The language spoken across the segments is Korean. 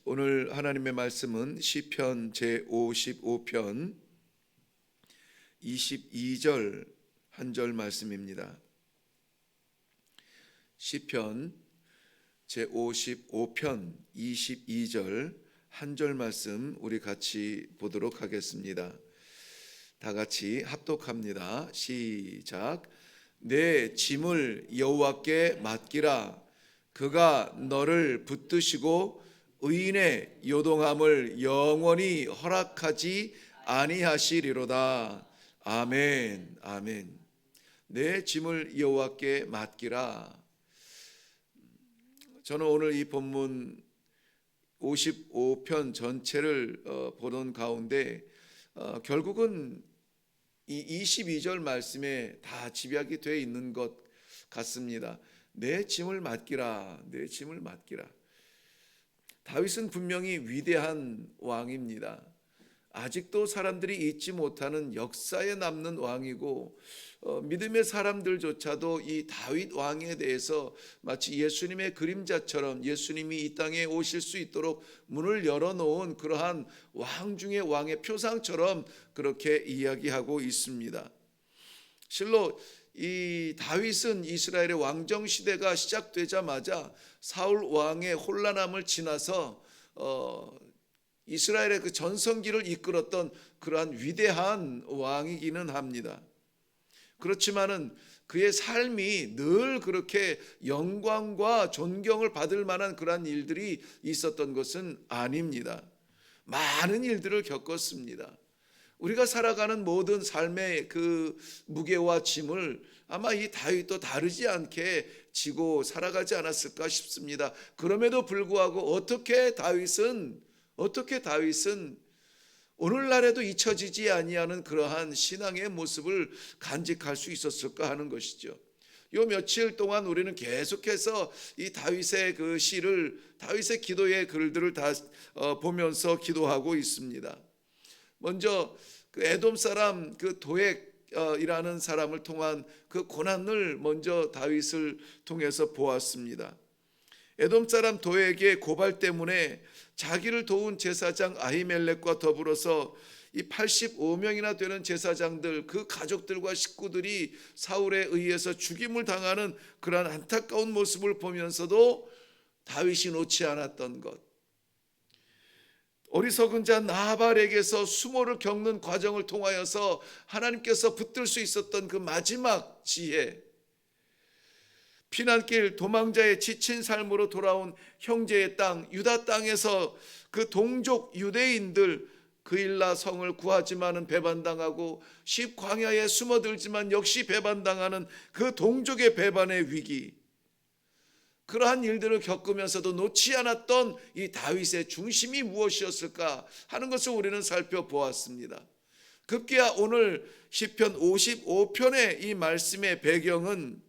오늘 하나님의 말씀은 시편 제55편 22절 한 절 말씀입니다. 시편 제55편 22절 한 절 말씀 우리 같이 보도록 하겠습니다. 다 같이 합독합니다. 시작. 내 짐을 여호와께 맡기라. 그가 너를 붙드시고 의인의 요동함을 영원히 허락하지 아니하시리로다. 아멘. 아멘. 내 짐을 여호와께 맡기라. 저는 오늘 이 본문 55편 전체를 보던 가운데 결국은 이 22절 말씀에 다 집약이 되어 있는 것 같습니다. 내 짐을 맡기라. 내 짐을 맡기라. 다윗은 분명히 위대한 왕입니다. 아직도 사람들이 잊지 못하는 역사에 남는 왕이고 믿음의 사람들조차도 이 다윗 왕에 대해서 마치 예수님의 그림자처럼 예수님이 이 땅에 오실 수 있도록 문을 열어놓은 그러한 왕 중의 왕의 표상처럼 그렇게 이야기하고 있습니다. 실로 이 다윗은 이스라엘의 왕정 시대가 시작되자마자 사울 왕의 혼란함을 지나서 이스라엘의 그 전성기를 이끌었던 그러한 위대한 왕이기는 합니다. 그렇지만은 그의 삶이 늘 그렇게 영광과 존경을 받을 만한 그러한 일들이 있었던 것은 아닙니다. 많은 일들을 겪었습니다. 우리가 살아가는 모든 삶의 그 무게와 짐을 아마 이 다윗도 다르지 않게 지고 살아가지 않았을까 싶습니다. 그럼에도 불구하고 어떻게 다윗은 오늘날에도 잊혀지지 아니하는 그러한 신앙의 모습을 간직할 수 있었을까 하는 것이죠. 요 며칠 동안 우리는 계속해서 이 다윗의 그 시를, 다윗의 기도의 글들을 다 보면서 기도하고 있습니다. 먼저 그 에돔 사람 그 도액이라는 사람을 통한 그 고난을 먼저 다윗을 통해서 보았습니다. 에돔 사람 도액의 고발 때문에 자기를 도운 제사장 아히멜렉과 더불어서 이 85명이나 되는 제사장들 그 가족들과 식구들이 사울에 의해서 죽임을 당하는 그러한 안타까운 모습을 보면서도 다윗이 놓지 않았던 것, 어리석은 자 나발에게서 수모를 겪는 과정을 통하여서 하나님께서 붙들 수 있었던 그 마지막 지혜, 피난길 도망자의 지친 삶으로 돌아온 형제의 땅 유다 땅에서 그 동족 유대인들 그일라 성을 구하지만은 배반당하고 십광야에 숨어들지만 역시 배반당하는 그 동족의 배반의 위기, 그러한 일들을 겪으면서도 놓지 않았던 이 다윗의 중심이 무엇이었을까 하는 것을 우리는 살펴보았습니다. 급기야 오늘 시편 55편의 이 말씀의 배경은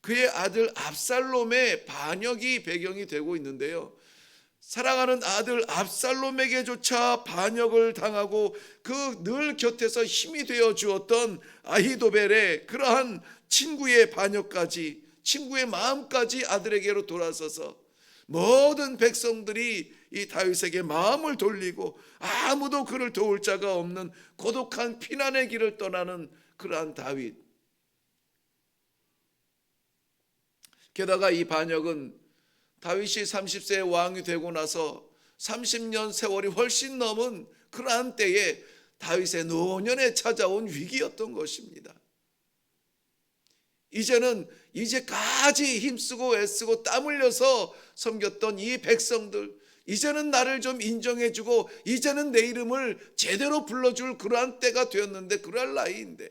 그의 아들 압살롬의 반역이 배경이 되고 있는데요, 사랑하는 아들 압살롬에게조차 반역을 당하고 그 늘 곁에서 힘이 되어 주었던 아히도벨의 그러한 친구의 반역까지, 친구의 마음까지 아들에게로 돌아서서 모든 백성들이 이 다윗에게 마음을 돌리고 아무도 그를 도울 자가 없는 고독한 피난의 길을 떠나는 그러한 다윗. 게다가 이 반역은 다윗이 30세의 왕이 되고 나서 30년 세월이 훨씬 넘은 그러한 때에 다윗의 노년에 찾아온 위기였던 것입니다. 이제까지 힘쓰고 애쓰고 땀 흘려서 섬겼던 이 백성들, 이제는 나를 좀 인정해주고 이제는 내 이름을 제대로 불러줄 그러한 때가 되었는데, 그럴 나이인데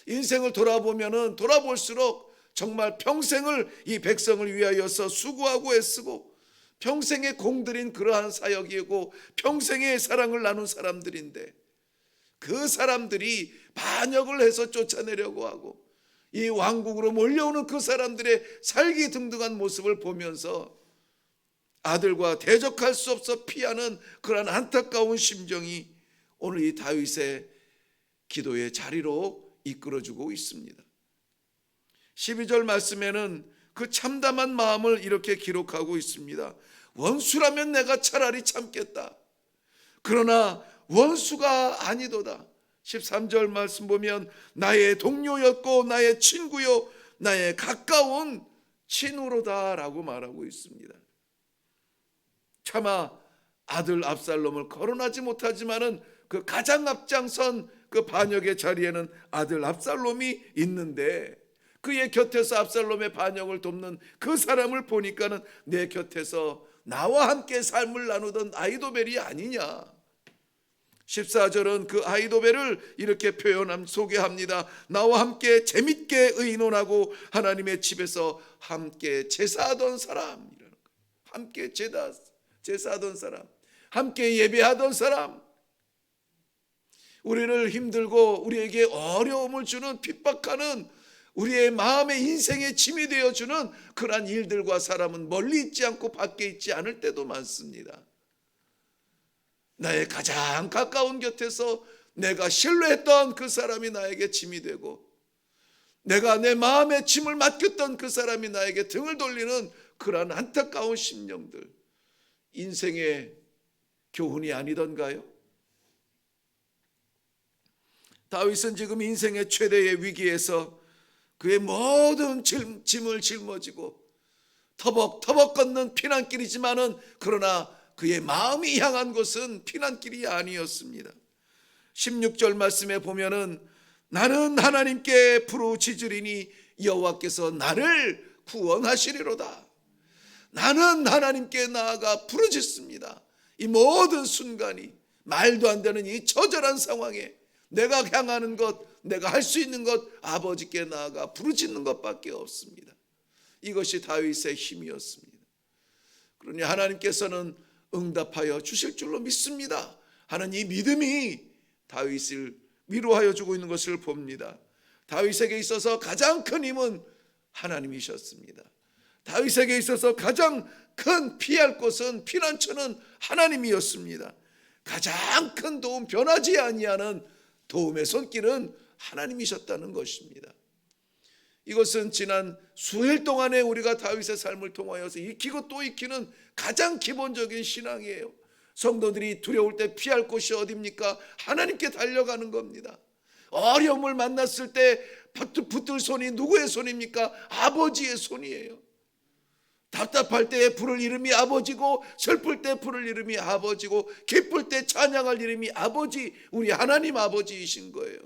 인생을 돌아볼수록 정말 평생을 이 백성을 위하여서 수고하고 애쓰고 평생에 공들인 그러한 사역이고 평생의 사랑을 나눈 사람들인데, 그 사람들이 반역을 해서 쫓아내려고 하고 이 왕국으로 몰려오는 그 사람들의 살기등등한 모습을 보면서 아들과 대적할 수 없어 피하는 그러한 안타까운 심정이 오늘 이 다윗의 기도의 자리로 이끌어주고 있습니다. 12절 말씀에는 그 참담한 마음을 이렇게 기록하고 있습니다. 원수라면 내가 차라리 참겠다. 그러나 원수가 아니도다. 13절 말씀 보면 나의 동료였고 나의 친구요 나의 가까운 친구로다 라고 말하고 있습니다. 차마 아들 압살롬을 거론하지 못하지만은 그 가장 앞장선 그 반역의 자리에는 아들 압살롬이 있는데, 그의 곁에서 압살롬의 반역을 돕는 그 사람을 보니까는 내 곁에서 나와 함께 삶을 나누던 아히도벨이 아니냐. 14절은 그 아히도벨을 이렇게 소개합니다. 나와 함께 재밌게 의논하고 하나님의 집에서 함께 제사하던 사람이라는 거예요. 함께 제사하던 사람, 함께 예배하던 사람. 우리를 힘들고 우리에게 어려움을 주는, 핍박하는, 우리의 마음의 인생의 짐이 되어주는 그러한 일들과 사람은 멀리 있지 않고 밖에 있지 않을 때도 많습니다. 나의 가장 가까운 곁에서 내가 신뢰했던 그 사람이 나에게 짐이 되고, 내가 내 마음의 짐을 맡겼던 그 사람이 나에게 등을 돌리는 그러한 안타까운 심령들, 인생의 교훈이 아니던가요? 다윗은 지금 인생의 최대의 위기에서 그의 모든 짐을 짊어지고 터벅터벅 걷는 피난길이지만은, 그러나 그의 마음이 향한 곳은 피난길이 아니었습니다. 16절 말씀에 보면은 나는 하나님께 부르짖으리니 여호와께서 나를 구원하시리로다. 나는 하나님께 나아가 부르짖습니다. 이 모든 순간이, 말도 안 되는 이 처절한 상황에 내가 향하는 것, 내가 할 수 있는 것, 아버지께 나아가 부르짖는 것밖에 없습니다. 이것이 다윗의 힘이었습니다. 그러니 하나님께서는 응답하여 주실 줄로 믿습니다 하는 이 믿음이 다윗을 위로하여 주고 있는 것을 봅니다. 다윗에게 있어서 가장 큰 힘은 하나님이셨습니다. 다윗에게 있어서 가장 큰 피할 곳은, 피난처는 하나님이었습니다. 가장 큰 도움, 변하지 아니하는 도움의 손길은 하나님이셨다는 것입니다. 이것은 지난 수일 동안에 우리가 다윗의 삶을 통하여서 익히고 또 익히는 가장 기본적인 신앙이에요. 성도들이 두려울 때 피할 곳이 어디입니까? 하나님께 달려가는 겁니다. 어려움을 만났을 때 붙들 손이 누구의 손입니까? 아버지의 손이에요. 답답할 때 부를 이름이 아버지고, 슬플 때 부를 이름이 아버지고, 기쁠 때 찬양할 이름이 아버지, 우리 하나님 아버지이신 거예요.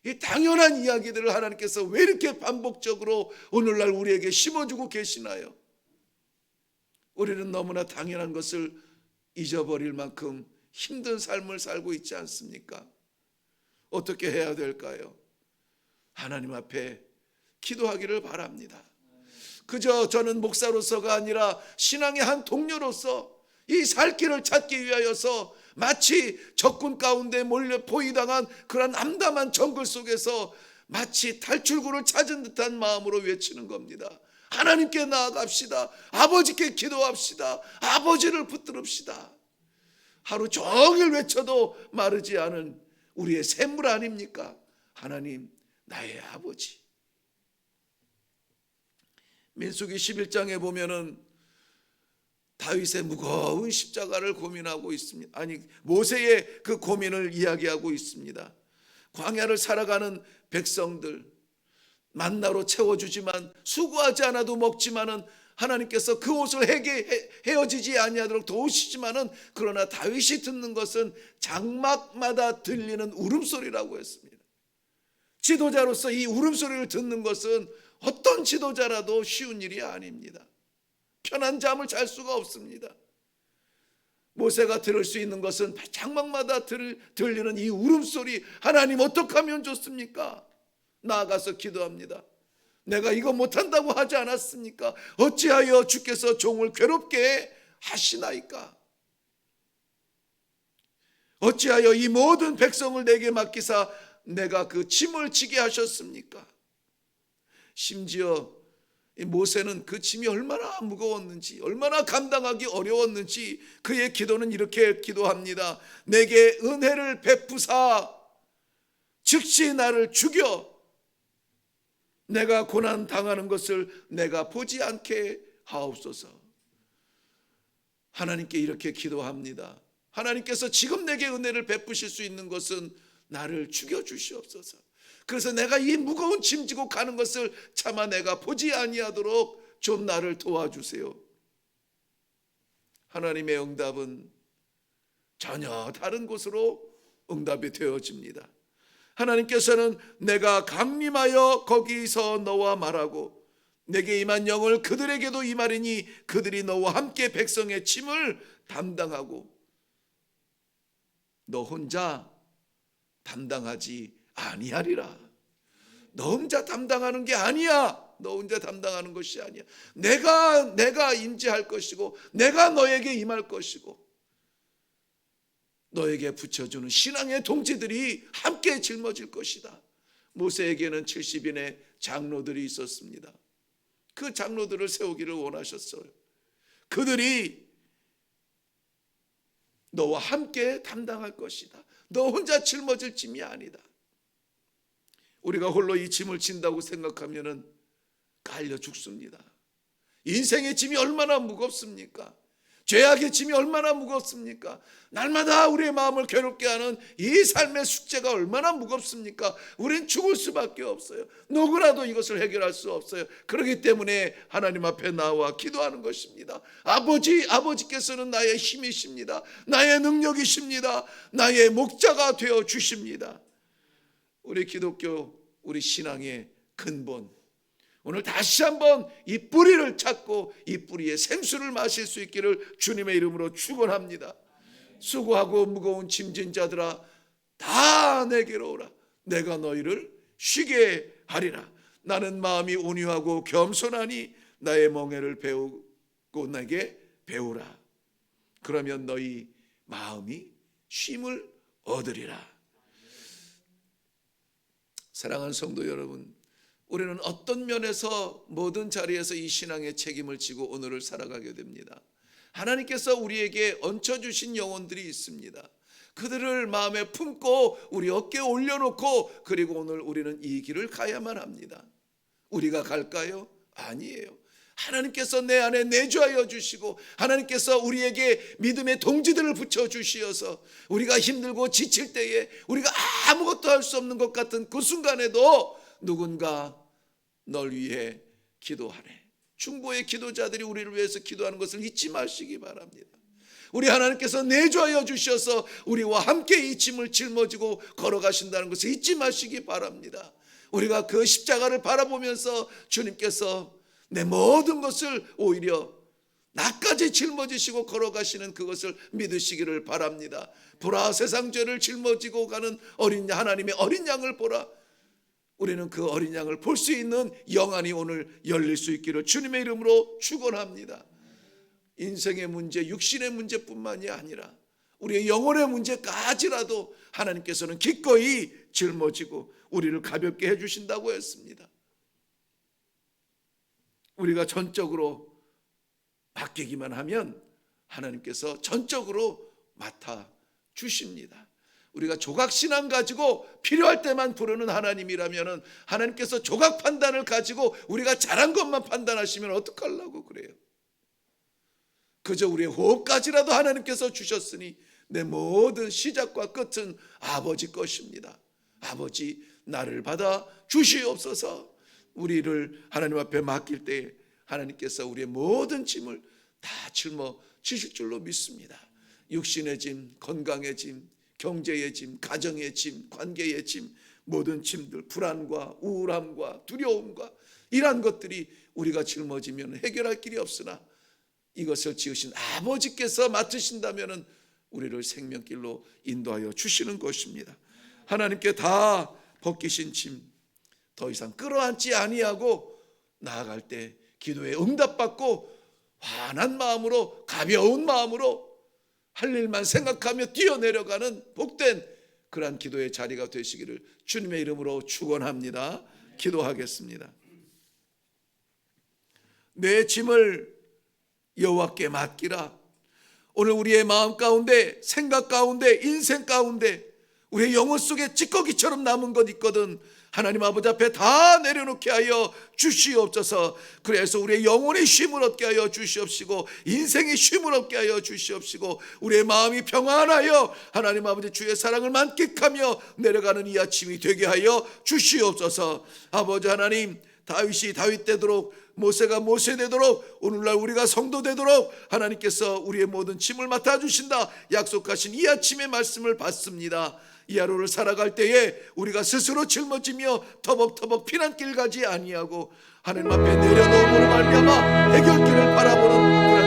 이 당연한 이야기들을 하나님께서 왜 이렇게 반복적으로 오늘날 우리에게 심어주고 계시나요? 우리는 너무나 당연한 것을 잊어버릴 만큼 힘든 삶을 살고 있지 않습니까? 어떻게 해야 될까요? 하나님 앞에 기도하기를 바랍니다. 그저 저는 목사로서가 아니라 신앙의 한 동료로서 이 살 길을 찾기 위하여서 마치 적군 가운데 몰려 포위당한 그런 암담한 정글 속에서 마치 탈출구를 찾은 듯한 마음으로 외치는 겁니다. 하나님께 나아갑시다. 아버지께 기도합시다. 아버지를 붙들읍시다. 하루 종일 외쳐도 마르지 않은 우리의 샘물 아닙니까? 하나님, 나의 아버지. 민수기 11장에 보면은 다윗의 무거운 십자가를 고민하고 있습니다. 아니, 모세의 그 고민을 이야기하고 있습니다. 광야를 살아가는 백성들 만나로 채워주지만, 수고하지 않아도 먹지만은 하나님께서 그 옷을 헤어지지 아니하도록 도우시지만은, 그러나 다윗이 듣는 것은 장막마다 들리는 울음소리라고 했습니다. 지도자로서 이 울음소리를 듣는 것은 어떤 지도자라도 쉬운 일이 아닙니다. 편한 잠을 잘 수가 없습니다. 모세가 들을 수 있는 것은 장막마다 들리는 이 울음소리. 하나님, 어떻게 하면 좋습니까? 나아가서 기도합니다. 내가 이거 못한다고 하지 않았습니까? 어찌하여 주께서 종을 괴롭게 하시나이까? 어찌하여 이 모든 백성을 내게 맡기사 내가 그 짐을 지게 하셨습니까? 심지어 모세는 그 짐이 얼마나 무거웠는지, 얼마나 감당하기 어려웠는지 그의 기도는 이렇게 기도합니다. 내게 은혜를 베푸사 즉시 나를 죽여 내가 고난 당하는 것을 내가 보지 않게 하옵소서. 하나님께 이렇게 기도합니다. 하나님께서 지금 내게 은혜를 베푸실 수 있는 것은 나를 죽여주시옵소서. 그래서 내가 이 무거운 짐 지고 가는 것을 차마 내가 보지 아니하도록 좀 나를 도와주세요. 하나님의 응답은 전혀 다른 곳으로 응답이 되어집니다. 하나님께서는 내가 강림하여 거기서 너와 말하고 내게 임한 영을 그들에게도 임하리니 그들이 너와 함께 백성의 짐을 담당하고 너 혼자 담당하지 아니하리라. 너 혼자 담당하는 게 아니야. 너 혼자 담당하는 것이 아니야. 내가 임재할 것이고 내가 너에게 임할 것이고 너에게 붙여주는 신앙의 동지들이 함께 짊어질 것이다. 모세에게는 70인의 장로들이 있었습니다. 그 장로들을 세우기를 원하셨어요. 그들이 너와 함께 담당할 것이다. 너 혼자 짊어질 짐이 아니다. 우리가 홀로 이 짐을 진다고 생각하면 깔려 죽습니다. 인생의 짐이 얼마나 무겁습니까? 죄악의 짐이 얼마나 무겁습니까? 날마다 우리의 마음을 괴롭게 하는 이 삶의 숙제가 얼마나 무겁습니까? 우린 죽을 수밖에 없어요. 누구라도 이것을 해결할 수 없어요. 그렇기 때문에 하나님 앞에 나와 기도하는 것입니다. 아버지께서는 나의 힘이십니다. 나의 능력이십니다. 나의 목자가 되어 주십니다. 우리 기독교, 우리 신앙의 근본, 오늘 다시 한번 이 뿌리를 찾고 이 뿌리의 생수를 마실 수 있기를 주님의 이름으로 축원합니다. 수고하고 무거운 짐진 자들아 다 내게로 오라. 내가 너희를 쉬게 하리라. 나는 마음이 온유하고 겸손하니 나의 멍에를 배우고 내게 배우라. 그러면 너희 마음이 쉼을 얻으리라. 사랑하는 성도 여러분, 우리는 어떤 면에서 모든 자리에서 이 신앙의 책임을 지고 오늘을 살아가게 됩니다. 하나님께서 우리에게 얹혀주신 영혼들이 있습니다. 그들을 마음에 품고 우리 어깨에 올려놓고 그리고 오늘 우리는 이 길을 가야만 합니다. 우리가 갈까요? 아니에요. 하나님께서 내 안에 내주하여 주시고 하나님께서 우리에게 믿음의 동지들을 붙여주시어서 우리가 힘들고 지칠 때에 우리가 아무것도 할 수 없는 것 같은 그 순간에도 누군가 널 위해 기도하네. 중보의 기도자들이 우리를 위해서 기도하는 것을 잊지 마시기 바랍니다. 우리 하나님께서 내주하여 주셔서 우리와 함께 이 짐을 짊어지고 걸어가신다는 것을 잊지 마시기 바랍니다. 우리가 그 십자가를 바라보면서 주님께서 내 모든 것을 오히려 나까지 짊어지시고 걸어가시는 그것을 믿으시기를 바랍니다. 보라, 세상 죄를 짊어지고 가는 하나님의 어린 양을 보라. 우리는 그 어린 양을 볼 수 있는 영안이 오늘 열릴 수 있기를 주님의 이름으로 축원합니다. 인생의 문제, 육신의 문제뿐만이 아니라 우리의 영혼의 문제까지라도 하나님께서는 기꺼이 짊어지고 우리를 가볍게 해주신다고 했습니다. 우리가 전적으로 맡기기만 하면 하나님께서 전적으로 맡아 주십니다. 우리가 조각신앙 가지고 필요할 때만 부르는 하나님이라면 하나님께서 조각 판단을 가지고 우리가 잘한 것만 판단하시면 어떡하려고 그래요? 그저 우리의 호흡까지라도 하나님께서 주셨으니 내 모든 시작과 끝은 아버지 것입니다. 아버지, 나를 받아 주시옵소서. 우리를 하나님 앞에 맡길 때 하나님께서 우리의 모든 짐을 다 짊어지실 줄로 믿습니다. 육신의 짐, 건강의 짐, 경제의 짐, 가정의 짐, 관계의 짐, 모든 짐들, 불안과 우울함과 두려움과 이러한 것들이 우리가 짊어지면 해결할 길이 없으나 이것을 지으신 아버지께서 맡으신다면 우리를 생명길로 인도하여 주시는 것입니다. 하나님께 다 벗기신 짐 더 이상 끌어안지 아니하고 나아갈 때 기도에 응답받고 환한 마음으로, 가벼운 마음으로 할 일만 생각하며 뛰어내려가는 복된 그러한 기도의 자리가 되시기를 주님의 이름으로 축원합니다. 기도하겠습니다. 내 짐을 여호와께 맡기라. 오늘 우리의 마음 가운데, 생각 가운데, 인생 가운데 우리의 영혼 속에 찌꺼기처럼 남은 것 있거든 하나님 아버지 앞에 다 내려놓게 하여 주시옵소서. 그래서 우리의 영혼의 쉼을 얻게 하여 주시옵시고 인생의 쉼을 얻게 하여 주시옵시고 우리의 마음이 평안하여 하나님 아버지 주의 사랑을 만끽하며 내려가는 이 아침이 되게 하여 주시옵소서. 아버지 하나님, 다윗이 다윗 되도록, 모세가 모세 되도록, 오늘날 우리가 성도 되도록 하나님께서 우리의 모든 짐을 맡아주신다 약속하신 이 아침의 말씀을 받습니다. 이 하루를 살아갈 때에 우리가 스스로 짊어지며 터벅터벅 피난길 가지 아니하고 하나님 앞에 내려놓음으로 말미암아 해결길을 바라보는